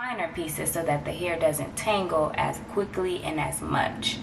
finer pieces so that the hair doesn't tangle as quickly and as much.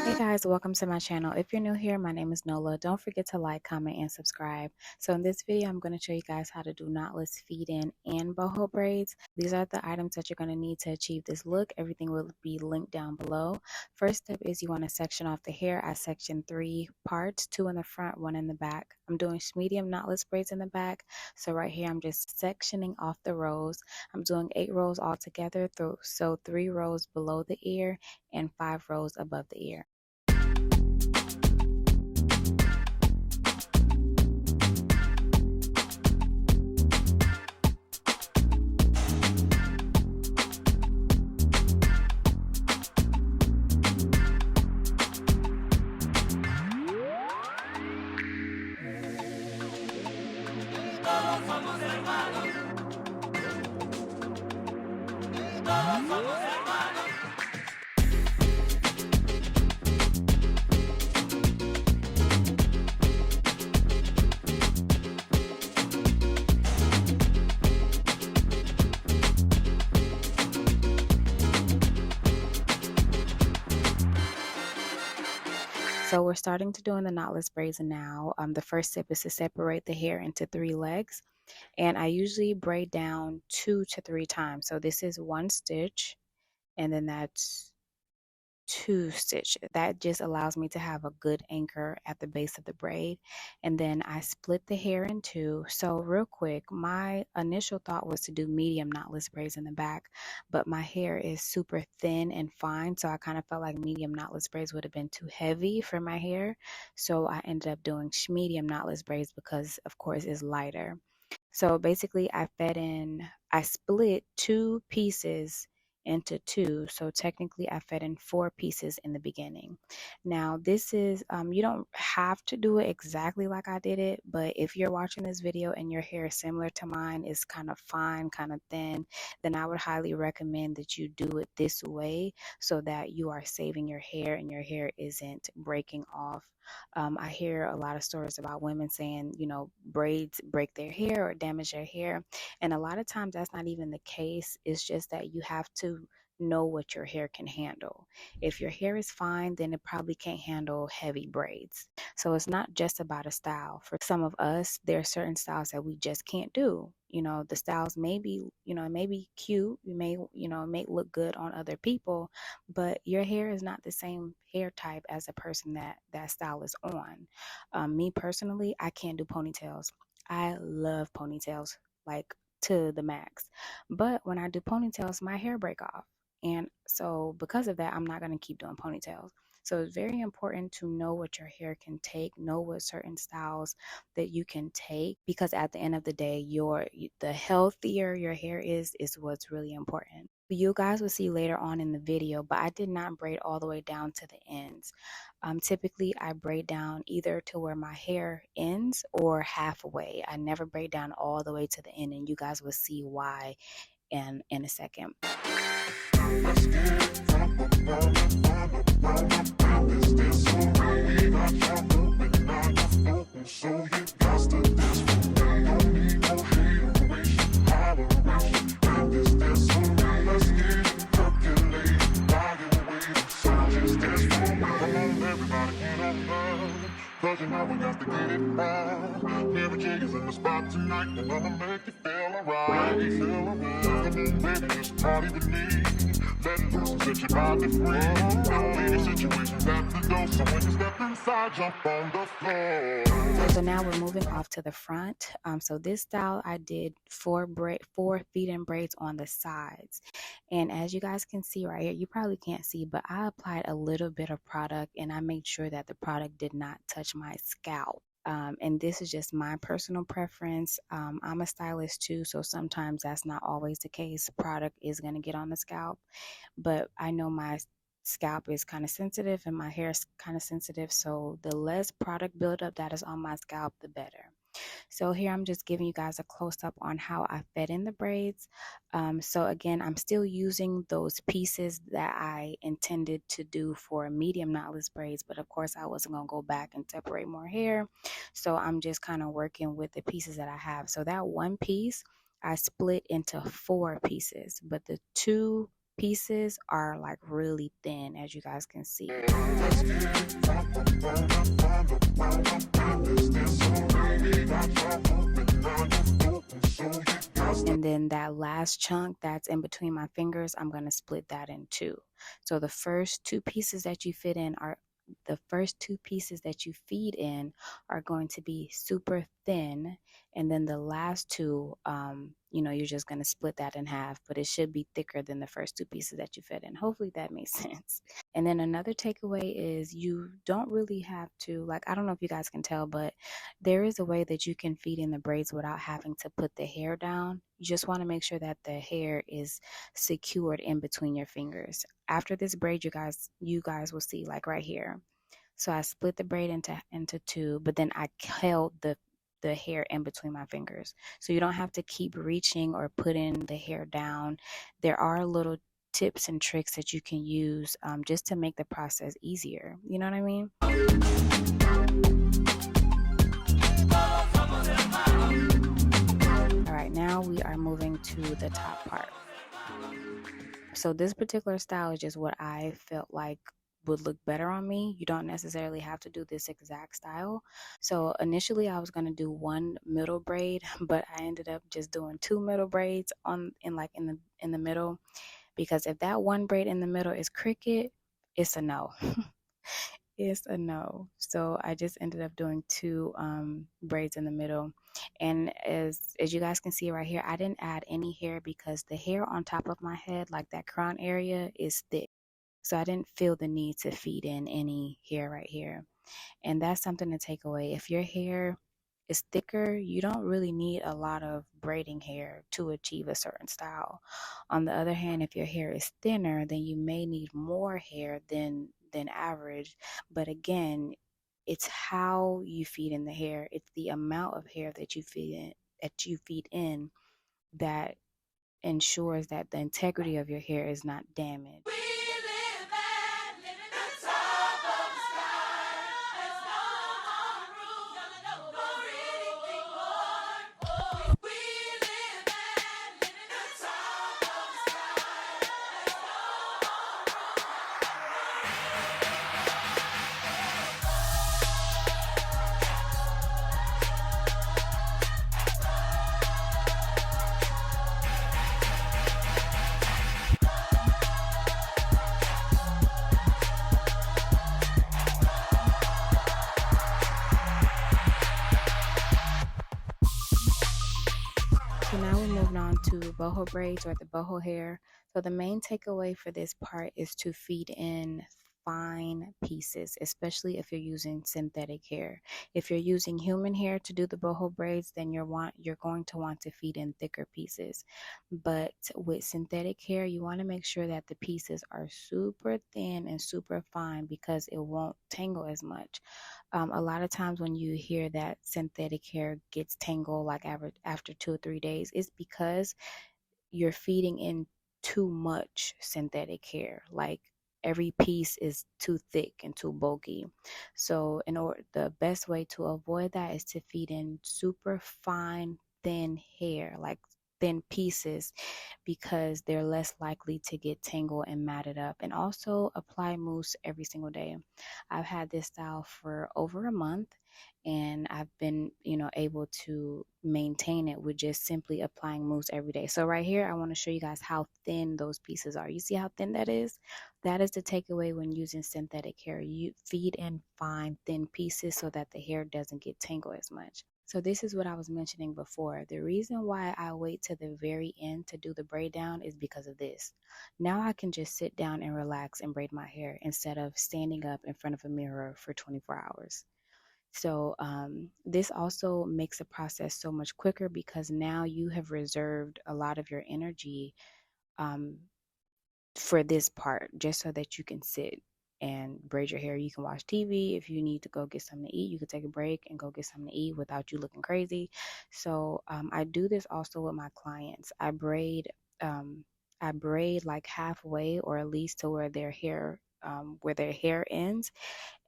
Hey guys, welcome to my channel. If you're new here, my name is Nola. Don't forget to like, comment, and subscribe. So in this video, I'm going to show you guys how to do knotless feed-in and boho braids. These are the items that you're going to need to achieve this look. Everything will be linked down below. First step is you want to section off the hair. I section 3 parts, 2 in the front, 1 in the back. I'm doing Smedium knotless braids in the back. So right here, I'm just sectioning off the rows. I'm doing 8 rows all together, so 3 rows below the ear and 5 rows above the ear. So we're starting to doing the knotless braids now. The first step is to separate the hair into 3 legs, and I usually braid down 2 to 3 times. So this is 1 stitch, and then that's 2 stitches. That just allows me to have a good anchor at the base of the braid. And then I split the hair in 2. So real quick, my initial thought was to do medium knotless braids in the back, but my hair is super thin and fine, so I kind of felt like medium knotless braids would have been too heavy for my hair. So I ended up doing medium knotless braids because of course it's lighter. So basically I split 2 pieces into 2, so technically I fed in 4 pieces in the beginning. Now this is you don't have to do it exactly like I did it, but if you're watching this video and your hair is similar to mine, is kind of fine, kind of thin, then I would highly recommend that you do it this way so that you are saving your hair and your hair isn't breaking off. I hear a lot of stories about women saying, you know, braids break their hair or damage their hair. And a lot of times that's not even the case. It's just that you have to know what your hair can handle. If your hair is fine, then it probably can't handle heavy braids. So it's not just about a style. For some of us, there are certain styles that we just can't do. You know, the styles may be, you know, it may be cute. You may, you know, it may look good on other people, but your hair is not the same hair type as the person that style is on. Me personally, I can't do ponytails. I love ponytails, like to the max. But when I do ponytails, my hair break off. And so because of that, I'm not going to keep doing ponytails. So it's very important to know what your hair can take, know what certain styles that you can take, because at the end of the day, the healthier your hair is what's really important. You guys will see later on in the video, but I did not braid all the way down to the ends. Typically, I braid down either to where my hair ends or halfway. I never braid down all the way to the end, and you guys will see why in a second. Cause you know we got to get it right. Mary J is in the spot tonight, and I'ma make you feel alright. Come on, baby, just party with me. Let loose and set your body free. No lady situations at the door, so when you step inside, jump on the floor. So now we're moving off to the front. So this style I did 4 feed-in braids on the sides. And as you guys can see right here, you probably can't see, but I applied a little bit of product and I made sure that the product did not touch my scalp. And this is just my personal preference. I'm a stylist too, so sometimes that's not always the case. Product is going to get on the scalp, but I know my scalp is kind of sensitive and my hair is kind of sensitive, so the less product buildup that is on my scalp, the better. So here I'm just giving you guys a close up on how I fed in the braids. So again, I'm still using those pieces that I intended to do for medium knotless braids, but of course I wasn't going to go back and separate more hair. So I'm just kind of working with the pieces that I have. So that one piece I split into 4 pieces, but the 2 pieces are like really thin, as you guys can see. And then that last chunk that's in between my fingers, I'm going to split that in 2. So the first 2 pieces that you fit in are the first 2 pieces that you feed in are going to be super thin, and then the last 2, you're just going to split that in half, but it should be thicker than the first 2 pieces that you fed in. Hopefully that makes sense. And then another takeaway is you don't really have to, like, I don't know if you guys can tell, but there is a way that you can feed in the braids without having to put the hair down. You just want to make sure that the hair is secured in between your fingers. After this braid, you guys will see, like right here. So I split the braid into 2, but then I held the hair in between my fingers. So you don't have to keep reaching or putting the hair down. There are little tips and tricks that you can use just to make the process easier. You know what I mean? All right, now we are moving to the top part. So this particular style is just what I felt like would look better on me. You don't necessarily have to do this exact style. So initially I was going to do 1 middle braid, but I ended up just doing 2 middle braids in the middle, because if that 1 braid in the middle is crooked, it's a no. It's a no. So I just ended up doing 2 braids in the middle. And as you guys can see right here, I didn't add any hair because the hair on top of my head, like that crown area, is thick. So I didn't feel the need to feed in any hair right here. And that's something to take away. If your hair is thicker, you don't really need a lot of braiding hair to achieve a certain style. On the other hand, if your hair is thinner, then you may need more hair than average. But again, it's how you feed in the hair. It's the amount of hair that you feed in that ensures that the integrity of your hair is not damaged. So now we're moving on to boho braids, or the boho hair. So the main takeaway for this part is to feed in fine pieces, especially if you're using synthetic hair. If you're using human hair to do the boho braids, then you're going to want to feed in thicker pieces. But with synthetic hair, you want to make sure that the pieces are super thin and super fine, because it won't tangle as much. A lot of times when you hear that synthetic hair gets tangled like after 2 or 3 days, it's because you're feeding in too much synthetic hair. Like every piece is too thick and too bulky. So the best way to avoid that is to feed in super fine, thin hair, like thin pieces, because they're less likely to get tangled and matted up. And also apply mousse every single day. I've had this style for over a month, and I've been, able to maintain it with just simply applying mousse every day. So right here, I want to show you guys how thin those pieces are. You see how thin that is? That is the takeaway when using synthetic hair. You feed in fine, thin pieces so that the hair doesn't get tangled as much. So this is what I was mentioning before. The reason why I wait to the very end to do the braid down is because of this. Now I can just sit down and relax and braid my hair instead of standing up in front of a mirror for 24 hours. So this also makes the process so much quicker, because now you have reserved a lot of your energy um, for this part, just so that you can sit and braid your hair. You can watch TV. If you need to go get something to eat, you can take a break and go get something to eat without you looking crazy. So I do this also with my clients. Um, I braid like halfway, or at least to where their hair ends,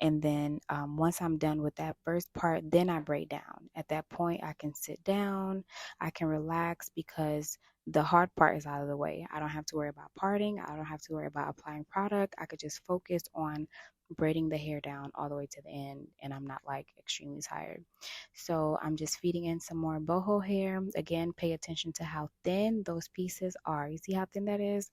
and then once I'm done with that first part, then I break down. At that point, I can sit down, I can relax because the hard part is out of the way. I don't have to worry about parting. I don't have to worry about applying product. I could just focus on braiding the hair down all the way to the end, and I'm not like extremely tired. So I'm just feeding in some more boho hair. Again, pay attention to how thin those pieces are. You see how thin that is?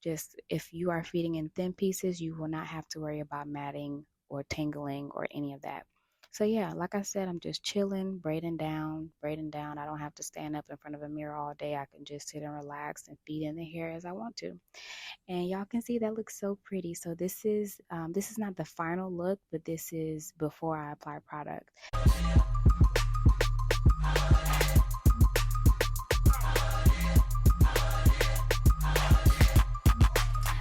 Just if you are feeding in thin pieces, you will not have to worry about matting or tangling or any of that. So yeah, like I said, I'm just chilling, braiding down, braiding down. I don't have to stand up in front of a mirror all day. I can just sit and relax and feed in the hair as I want to. And y'all can see that looks so pretty. So this is not the final look, but this is before I apply product.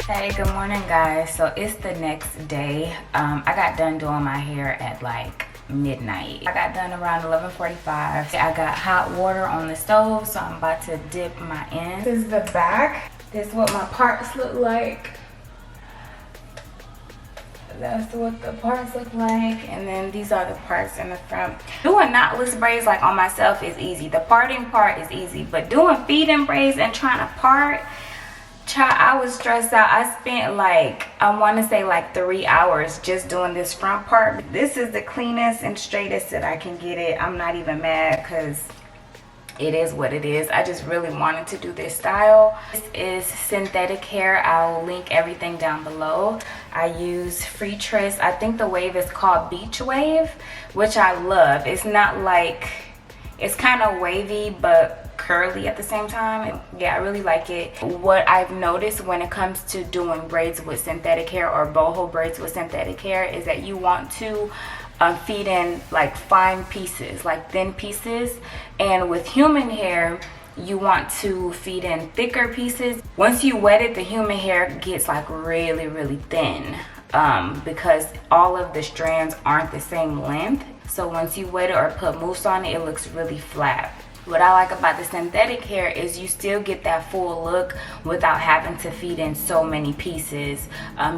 Hey, good morning, guys. So it's the next day. I got done doing my hair at like midnight. I got done around 11:45. I got hot water on the stove, so I'm about to dip my ends. This is the back. This is what my parts look like. That's what the parts look like, and then these are the parts in the front. Doing knotless braids like on myself is easy. The parting part is easy, but doing feed-in braids and trying to part, child, I was stressed out. I spent like, I want to say like 3 hours just doing this front part. This is the cleanest and straightest that I can get it. I'm not even mad because it is what it is. I just really wanted to do this style. This is synthetic hair. I'll link everything down below. I use free twist. I think the wave is called Beach Wave, which I love. It's not like, it's kind of wavy but curly at the same time. Yeah, I really like it. What I've noticed when it comes to doing braids with synthetic hair or boho braids with synthetic hair is that you want to feed in like fine pieces, like thin pieces, and with human hair you want to feed in thicker pieces. Once you wet it, the human hair gets like really thin because all of the strands aren't the same length. So once you wet it or put mousse on it, it looks really flat. What I like about the synthetic hair is you still get that full look without having to feed in so many pieces.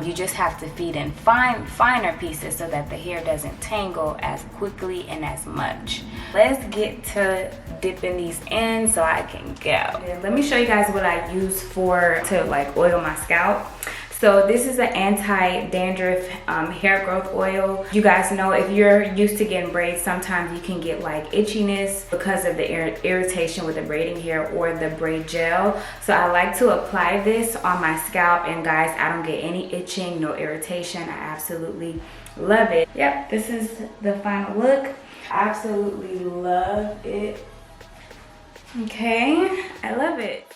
You just have to feed in finer pieces so that the hair doesn't tangle as quickly and as much. Let's get to dipping these in so I can go. Let me show you guys what I use to like oil my scalp. So this is an anti-dandruff hair growth oil. You guys know if you're used to getting braids, sometimes you can get like itchiness because of the irritation with the braiding hair or the braid gel. So I like to apply this on my scalp, and guys, I don't get any itching, no irritation. I absolutely love it. Yep, this is the final look. I absolutely love it. Okay, I love it.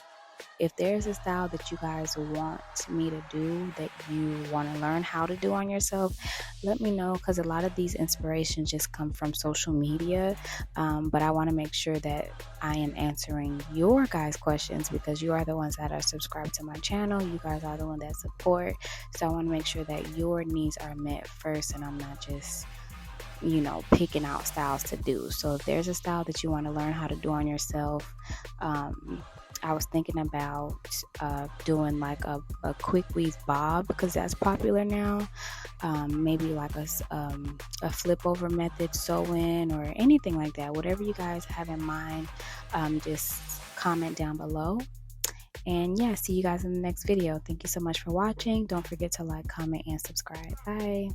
If there's a style that you guys want me to do, that you want to learn how to do on yourself, let me know, because a lot of these inspirations just come from social media. But I want to make sure that I am answering your guys' questions, because you are the ones that are subscribed to my channel. You guys are the ones that support. So I want to make sure that your needs are met first, and I'm not just, you know, picking out styles to do. So if there's a style that you want to learn how to do on yourself, I was thinking about doing like a quick weave bob, because that's popular now. Maybe like a flip over method sew-in or anything like that. Whatever you guys have in mind, just comment down below. And yeah, see you guys in the next video. Thank you so much for watching. Don't forget to like, comment, and subscribe. Bye.